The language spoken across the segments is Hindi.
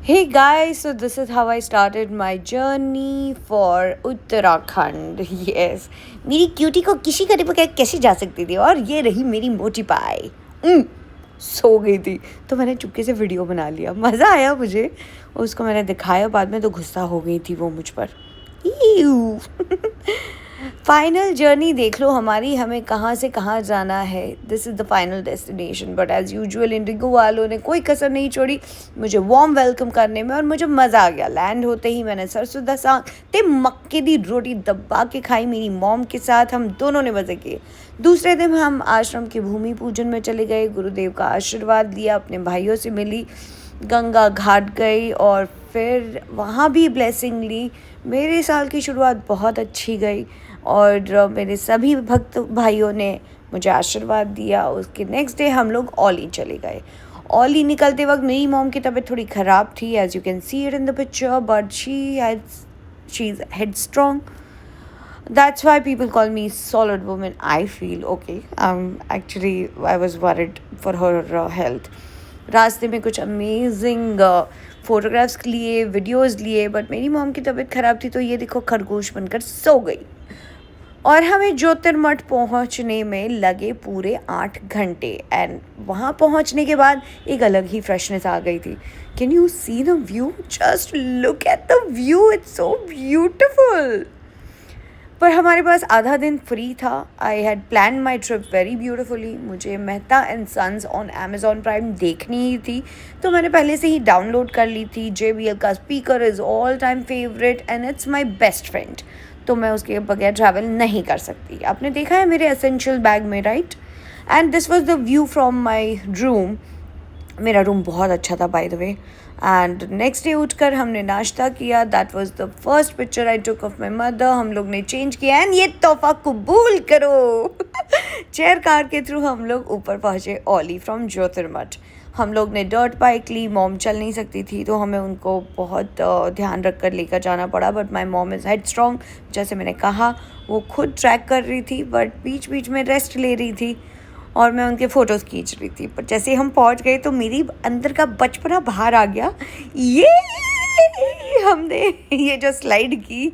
Hey guys, so this is how I started my journey for Uttarakhand. Yes, मेरी क्यूटी को किसी करे बगैर कैसे जा सकती थी और ये रही मेरी मोटी पाई। सो गई थी तो मैंने चुपके से वीडियो बना लिया, मज़ा आया मुझे। उसको मैंने दिखाया बाद में तो गुस्सा हो गई थी वो मुझ पर। फाइनल जर्नी देख लो हमारी, हमें कहाँ से कहाँ जाना है। This is the final destination, but as usual Indigo वालों ने कोई कसर नहीं छोड़ी मुझे वार्म वेलकम करने में और मुझे मज़ा आ गया। लैंड होते ही मैंने सरसों दा साग ते मक्के दी रोटी दबा के खाई मेरी मॉम के साथ। हम दोनों ने मज़े किए। दूसरे दिन हम आश्रम के भूमि पूजन में चले गए, गुरुदेव का आशीर्वाद लिया, अपने भाइयों से मिली, गंगा घाट गई और फिर वहाँ भी ब्लेसिंग ली। मेरे साल की शुरुआत बहुत अच्छी गई और मेरे सभी भक्त भाइयों ने मुझे आशीर्वाद दिया। उसके नेक्स्ट डे हम लोग औली चले गए। औली निकलते वक्त मेरी मॉम की तबीयत थोड़ी ख़राब थी, as you can see it in the picture, but she is headstrong. That's why people call me solid woman. I feel okay. Actually, I was worried for her health. रास्ते में कुछ अमेजिंग फोटोग्राफ्स लिए, वीडियोस लिए, बट मेरी मॉम की तबीयत ख़राब थी तो ये देखो खरगोश बनकर सो गई। और हमें ज्योतिर्मठ पहुंचने में लगे पूरे 8 घंटे एंड वहाँ पहुंचने के बाद एक अलग ही फ्रेशनेस आ गई थी। Can you see the view? Just look at the view, it's so beautiful. पर हमारे पास आधा दिन फ्री था। I had plan my trip very beautifully. मुझे Mehta and sons on Amazon Prime देखनी ही थी तो मैंने पहले से ही डाउनलोड कर ली थी। JBL का speaker is all time favourite and it's my best friend, तो मैं उसके बगैर ट्रैवल नहीं कर सकती। आपने देखा है मेरे एसेंशियल बैग में, right? And this was the view from my room. मेरा रूम बहुत अच्छा था by the way. And next day उठकर हमने नाश्ता किया। That was the first picture I took of my mother. हम लोग ने चेंज किया एंड ये तोहफा कबूल करो। चेयर कार के थ्रू हम लोग ऊपर पहुँचे औली फ्रॉम ज्योतिर्मठ। हम लोग ने डर्ट बाइक ली। मॉम चल नहीं सकती थी तो हमें उनको बहुत ध्यान रख कर लेकर जाना पड़ा, but my mom is head strong. जैसे मैंने कहा वो खुद ट्रैक कर रही थी बट बीच बीच में रेस्ट ले रही थी और मैं उनके फ़ोटोज़ खींच रही थी। पर जैसे हम पहुंच गए तो मेरी अंदर का बचपना बाहर आ गया। ये हमने ये जो स्लाइड की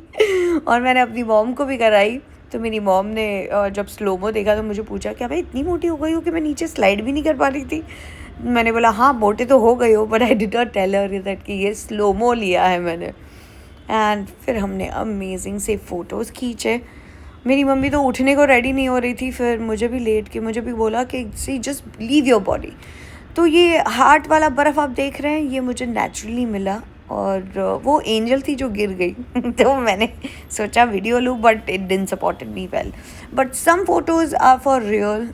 और मैंने अपनी मॉम को भी कराई। तो मेरी मॉम ने जब स्लोमो देखा तो मुझे पूछा क्या भाई इतनी मोटी हो गई हो कि मैं नीचे स्लाइड भी नहीं कर पा रही थी। मैंने बोला हाँ मोटे तो हो गई हो, but I did not tell her that कि ये स्लोमो लिया है मैंने। एंड फिर हमने अमेजिंग से फ़ोटोज़ खींचे। मेरी मम्मी तो उठने को रेडी नहीं हो रही थी, फिर मुझे भी लेट के मुझे भी बोला कि सी जस्ट लीव योर बॉडी। तो ये हार्ट वाला बर्फ़ आप देख रहे हैं ये मुझे नेचुरली मिला और वो एंजल थी जो गिर गई। तो मैंने सोचा वीडियो लूँ but it didn't supported me well. But some photos are for real,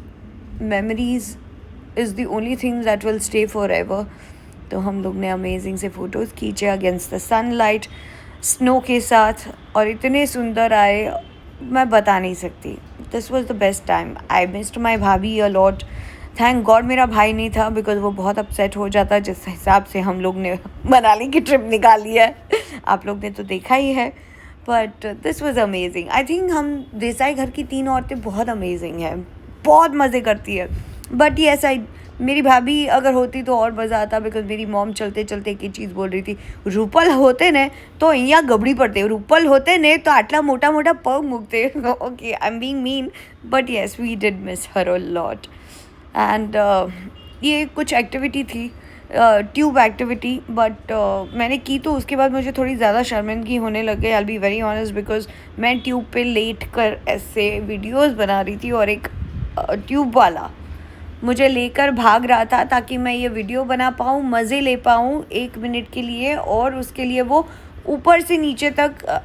memories is the only thing that will stay forever. तो हम लोग ने अमेजिंग से फ़ोटोज़ खींचे अगेंस्ट द सनलाइट, स्नो के साथ, और इतने सुंदर आए मैं बता नहीं सकती। This was the best time. I missed माई भाभी अ लॉट। थैंक गॉड मेरा भाई नहीं था बिकॉज वो बहुत अपसेट हो जाता जिस हिसाब से हम लोग ने मनाली की ट्रिप निकाली है। आप लोग ने तो देखा ही है। But this was amazing. I think हम देसाई घर की 3 औरतें बहुत अमेजिंग हैं, बहुत मज़े करती है। बट येस आई मेरी भाभी अगर होती तो और मज़ा आता बिकॉज मेरी मॉम चलते चलते एक ही चीज़ बोल रही थी, रूपल होते ने तो અહીંયા ગબડી પડતે, रूपल होते ने तो आटला मोटा मोटा पग मूकते। Okay I am being mean but yes we did miss her a lot. And ये कुछ एक्टिविटी थी, ट्यूब एक्टिविटी, बट मैंने की तो उसके बाद मुझे थोड़ी ज़्यादा शर्मिंदगी होने लग गई। आई बी वेरी ऑनेस्ट बिकॉज मैं ट्यूब पे लेट कर ऐसे वीडियोस बना रही थी और एक ट्यूब वाला मुझे लेकर भाग रहा था ताकि मैं ये वीडियो बना पाऊँ, मज़े ले पाऊँ 1 मिनट के लिए, और उसके लिए वो ऊपर से नीचे तक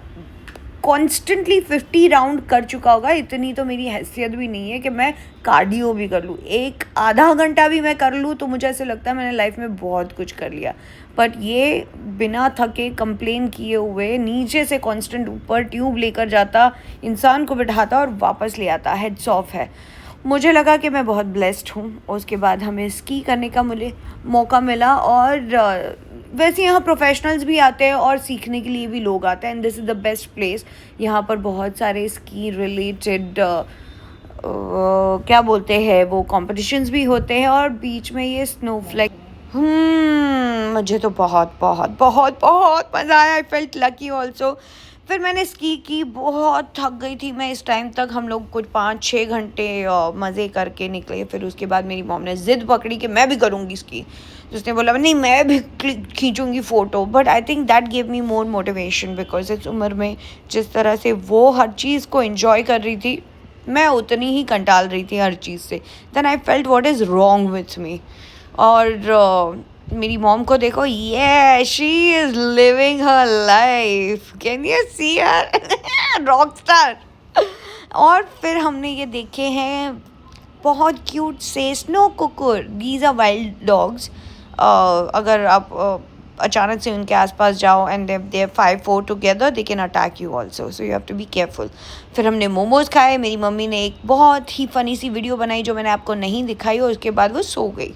कॉन्स्टेंटली 50 राउंड कर चुका होगा। इतनी तो मेरी हैसियत भी नहीं है कि मैं कार्डियो भी कर लूँ। एक आधा घंटा भी मैं कर लूँ तो मुझे ऐसे लगता है मैंने लाइफ में बहुत कुछ कर लिया। बट ये बिना थके कंप्लेन किए हुए नीचे से कांस्टेंट ऊपर ट्यूब लेकर जाता, इंसान को बिठाता और वापस ले आता। हेड्स ऑफ है। मुझे लगा कि मैं बहुत ब्लेस्ड हूँ। उसके बाद हमें स्की करने का मुझे मौका मिला और वैसे यहाँ प्रोफेशनल्स भी आते हैं और सीखने के लिए भी लोग आते हैं and this is the best place. यहाँ पर बहुत सारे स्की रिलेटेड क्या बोलते हैं वो कॉम्पिटिशन्स भी होते हैं और बीच में ये स्नोफ्लेक मुझे तो बहुत बहुत बहुत बहुत मज़ा आया। I felt lucky also. फिर मैंने स्की की, बहुत थक गई थी मैं इस टाइम तक। हम लोग कुछ 5-6 घंटे मज़े करके निकले। फिर उसके बाद मेरी मॉम ने ज़िद पकड़ी कि मैं भी करूँगी स्की। तो उसने बोला नहीं मैं भी खींचूँगी photo. But I think that give me more motivation, because इस उम्र में जिस तरह से वो हर चीज़ को एंजॉय कर रही थी, मैं उतनी ही कंटाल रही थी हर चीज़ से। Then I felt what is wrong with me. और मेरी मॉम को देखो, ये she is living her life, can you see her rock star. और फिर हमने ये देखे हैं बहुत क्यूट से स्नो कुकुर। These are wild dogs. अगर आप अचानक से उनके आसपास जाओ and they 5-4 together, they can attack you also, so you have to be careful. फिर हमने मोमोज़ खाए। मेरी मम्मी ने एक बहुत ही फ़नी सी वीडियो बनाई जो मैंने आपको नहीं दिखाई, और उसके बाद वो सो गई।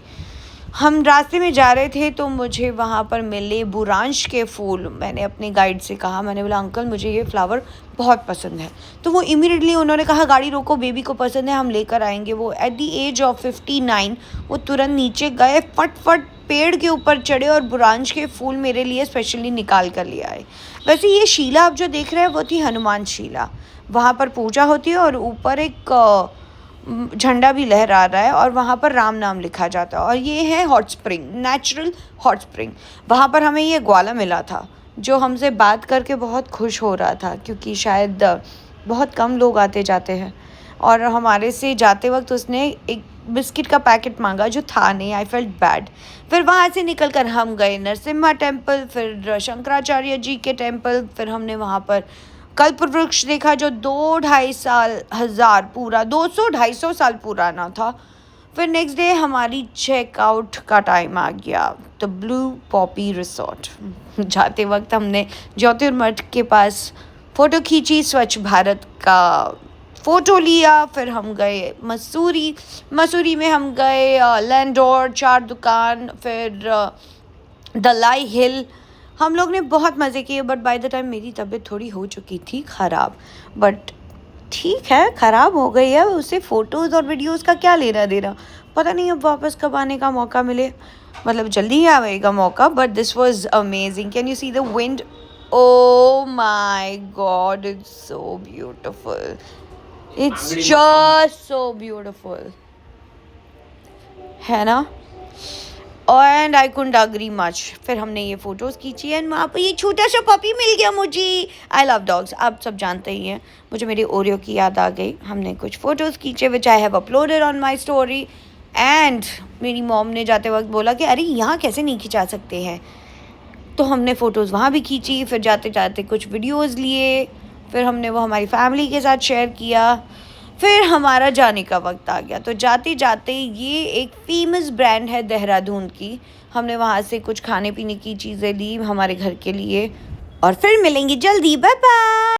हम रास्ते में जा रहे थे तो मुझे वहाँ पर मिले बुरांश के फूल। मैंने अपने गाइड से कहा, मैंने बोला अंकल मुझे ये फ्लावर बहुत पसंद है। तो वो इमीडिएटली उन्होंने कहा गाड़ी रोको, बेबी को पसंद है, हम लेकर आएंगे। वो एट द एज ऑफ 59 वो तुरंत नीचे गए, फट पेड़ के ऊपर चढ़े और बुरांश के फूल मेरे लिए स्पेशली निकाल कर ले आए। वैसे ये शीला आप जो देख रहे हैं वो थी हनुमान शीला। वहाँ पर पूजा होती है और ऊपर एक झंडा भी लहरा रहा है और वहाँ पर राम नाम लिखा जाता है। और ये है hot spring, natural hot spring. वहाँ पर हमें ये ग्वाला मिला था जो हमसे बात करके बहुत खुश हो रहा था, क्योंकि शायद बहुत कम लोग आते जाते हैं। और हमारे से जाते वक्त उसने एक बिस्किट का पैकेट मांगा जो था नहीं। I felt bad. फिर वहाँ से निकल कर हम गए नरसिम्हा टेम्पल, फिर शंकराचार्य जी के टेम्पल। फिर हमने वहाँ पर कल्प वृक्ष देखा जो 200-250 साल पुराना था। फिर नेक्स्ट डे हमारी चेकआउट का टाइम आ गया, द ब्लू पॉपी रिसोर्ट। जाते वक्त हमने ज्योतिर्मठ के पास फ़ोटो खींची, स्वच्छ भारत का फ़ोटो लिया। फिर हम गए मसूरी में हम गए लैंडोर, चार दुकान, फिर दलाई हिल। हम लोग ने बहुत मज़े किए। बट बाय द टाइम मेरी तबीयत थोड़ी हो चुकी थी ख़राब। बट ठीक है, ख़राब हो गई है, उससे फ़ोटोज़ और वीडियोज़ का क्या लेना देना। पता नहीं अब वापस कब आने का मौका मिले, मतलब जल्दी ही आएगा मौका। But this was amazing. Can you see the wind? Oh my god, it's so beautiful, it's just so beautiful, है ना। And I couldn't agree much. फिर हमने ये फ़ोटोज़ खींची एंड वहाँ पर ये छोटा सा पपी मिल गया मुझे। आई लव डॉग्स, आप सब जानते ही हैं। मुझे मेरी ओरियो की याद आ गई। हमने कुछ फ़ोटोज़ खींचे which I have uploaded on my story. And मेरी मॉम ने जाते वक्त बोला कि अरे यहाँ कैसे नहीं खिंचा सकते हैं, तो हमने फ़ोटोज़ वहाँ भी खींची। फिर जाते जाते कुछ वीडियोज़ लिए। फिर हमने वो हमारी फैमिली के साथ शेयर किया। फिर हमारा जाने का वक्त आ गया। तो जाते जाते ये एक फेमस ब्रांड है देहरादून की, हमने वहाँ से कुछ खाने पीने की चीज़ें ली हमारे घर के लिए। और फिर मिलेंगे जल्दी, बाय बाय।